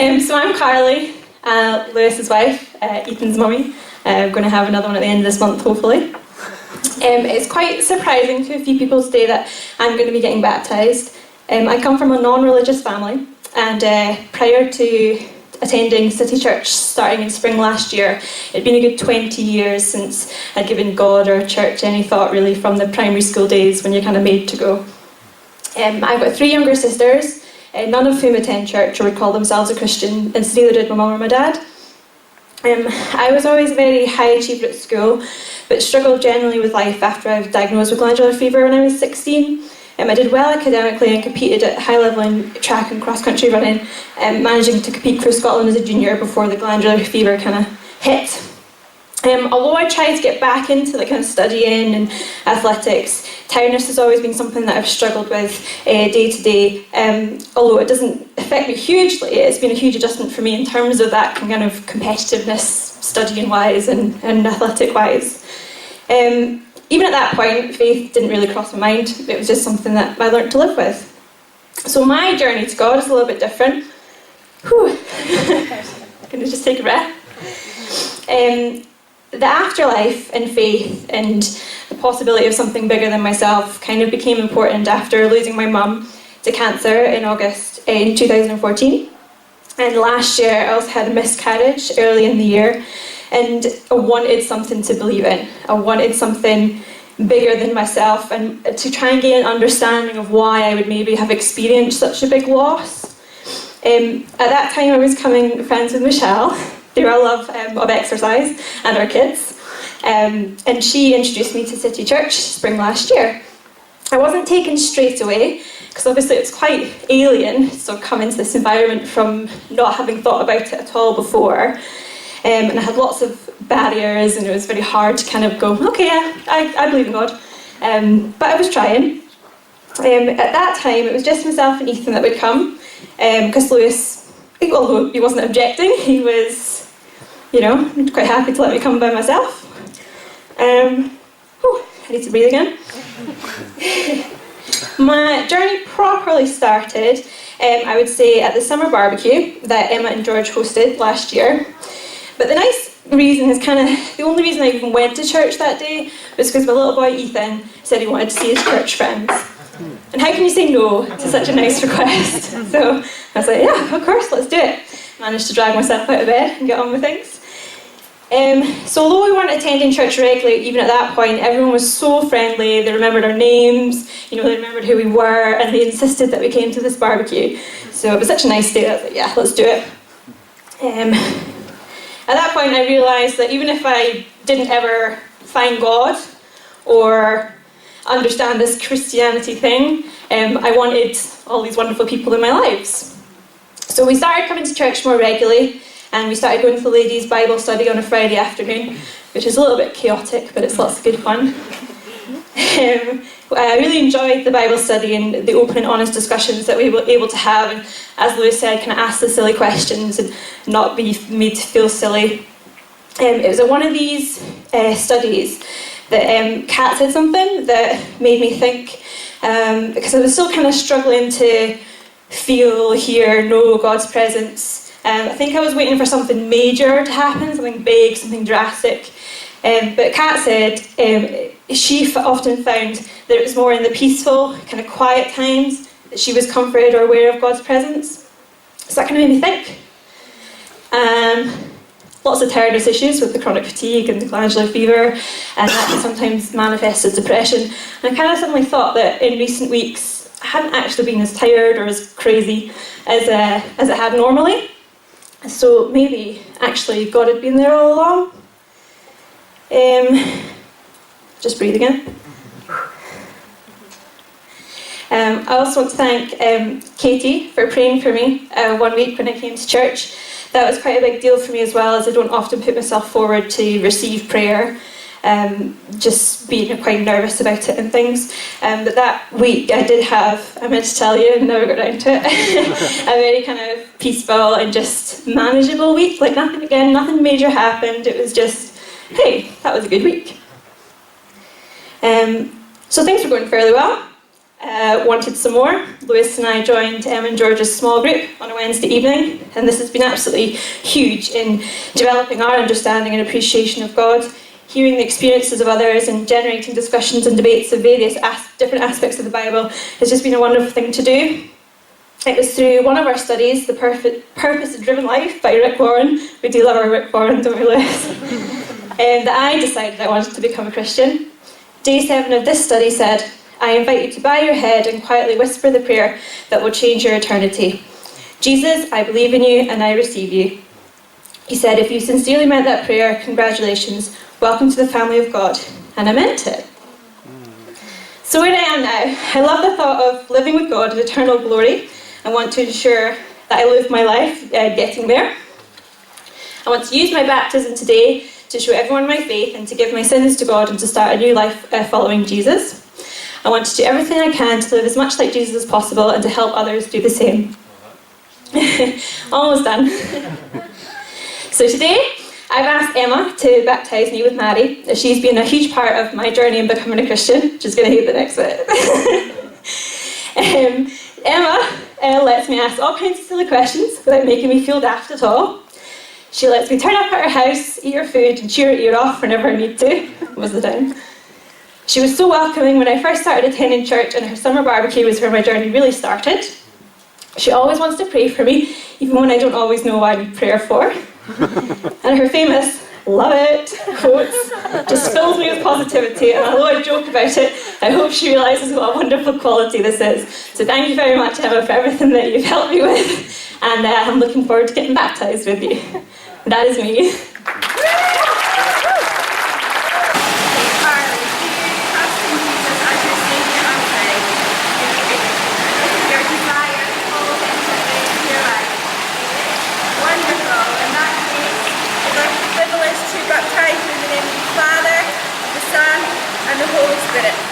So I'm Carly, Lewis's wife, Ethan's mummy. I'm going to have another one at the end of this month, hopefully. It's quite surprising to a few people today that I'm going to be getting baptised. I come from a non-religious family, and prior to attending City Church starting in spring last year, it'd been a good 20 years since I'd given God or church any thought, really, from the primary school days when you're kind of made to go. I've got 3 younger sisters, none of whom attend church or would call themselves a Christian, and neither did my mum or my dad. I was always a very high achiever at school, but struggled generally with life after I was diagnosed with glandular fever when I was 16. I did well academically and competed at high level in track and cross-country running, managing to compete for Scotland as a junior before the glandular fever kind of hit. Although I tried to get back into the kind of studying and athletics, tiredness has always been something that I've struggled with day to day. Although it doesn't affect me hugely, it's been a huge adjustment for me in terms of that kind of competitiveness, studying-wise and athletic-wise. Even at that point, faith didn't really cross my mind. It was just something that I learnt to live with. So my journey to God is a little bit different. Whew. Gonna just take a breath. The afterlife and faith and the possibility of something bigger than myself kind of became important after losing my mum to cancer in August in 2014. And last year I also had a miscarriage early in the year, and I wanted something to believe in. I wanted something bigger than myself, and to try and gain an understanding of why I would maybe have experienced such a big loss. At that time I was becoming friends with Michelle through our love of exercise and our kids. And she introduced me to City Church spring last year. I wasn't taken straight away, because obviously it's quite alien to sort of come into this environment from not having thought about it at all before. And I had lots of barriers, and it was very hard to kind of go, okay, yeah, I believe in God. But I was trying. At that time, it was just myself and Ethan that would come, because Lewis, although he wasn't objecting, he was, quite happy to let me come by myself. I need to breathe again. My journey properly started, I would say, at the summer barbecue that Emma and George hosted last year. But the nice reason is the only reason I even went to church that day was because my little boy Ethan said he wanted to see his church friends. And how can you say no to such a nice request? So I was like, yeah, of course, let's do it. Managed to drag myself out of bed and get on with things. So although we weren't attending church regularly, even at that point, everyone was so friendly. They remembered our names, they remembered who we were, and they insisted that we came to this barbecue. So it was such a nice day that I was like, yeah, let's do it. At that point, I realised that even if I didn't ever find God or understand this Christianity thing, I wanted all these wonderful people in my lives. So we started coming to church more regularly, and we started going to the ladies' Bible study on a Friday afternoon, which is a little bit chaotic, but it's lots of good fun. I really enjoyed the Bible study and the open and honest discussions that we were able to have, and as Lewis said, kind of ask the silly questions and not be made to feel silly. It was at one of these studies that Kat said something that made me think, because I was still kind of struggling to feel, hear, know God's presence. I think I was waiting for something major to happen, something big, something drastic. But Kat said she often found that it was more in the peaceful, kind of quiet times that she was comforted or aware of God's presence. So that kind of made me think. Lots of tiredness issues with the chronic fatigue and the glandular fever, and that can sometimes manifest as depression. And I kind of suddenly thought that in recent weeks I hadn't actually been as tired or as crazy as it had normally. So maybe actually God had been there all along. Just breathe again. I also want to thank Katie for praying for me one week when I came to church. That was quite a big deal for me as well, as I don't often put myself forward to receive prayer, just being quite nervous about it and things. But that week I did have, I meant to tell you and never got down to it, a very kind of peaceful and just manageable week. Like nothing major happened. It was just, hey, that was a good week. So things were going fairly well. wanted some more. Lewis and I joined Emma and George's small group on a Wednesday evening, and this has been absolutely huge in developing our understanding and appreciation of God, hearing the experiences of others and generating discussions and debates of various different aspects of the Bible has just been a wonderful thing to do. It was through one of our studies, The Purpose-Driven Life by Rick Warren. We do love our Rick Warren, don't we, Lewis? That I decided I wanted to become a Christian. Day 7 of this study said, I invite you to bow your head and quietly whisper the prayer that will change your eternity. Jesus, I believe in you and I receive you. He said, if you sincerely meant that prayer, congratulations, welcome to the family of God. And I meant it. So where I am now, I love the thought of living with God in eternal glory. I want to ensure that I live my life getting there. I want to use my baptism today to show everyone my faith and to give my sins to God and to start a new life following Jesus. I want to do everything I can to live as much like Jesus as possible and to help others do the same. Almost done. So today, I've asked Emma to baptise me with Mary, as she's been a huge part of my journey in becoming a Christian. She's going to hate the next bit. Emma lets me ask all kinds of silly questions without making me feel daft at all. She lets me turn up at her house, eat her food, and cheer her ear off whenever I need to, most of the time. She was so welcoming when I first started attending church, and her summer barbecue was where my journey really started. She always wants to pray for me, even when I don't always know what I need prayer for. And her famous "love it" quotes just fills me with positivity, and although I joke about it, I hope she realises what a wonderful quality this is. So thank you very much, Emma, for everything that you've helped me with, and I'm looking forward to getting baptised with you. That is me. Baptized in the name of the Father, the Son, and the Holy Spirit.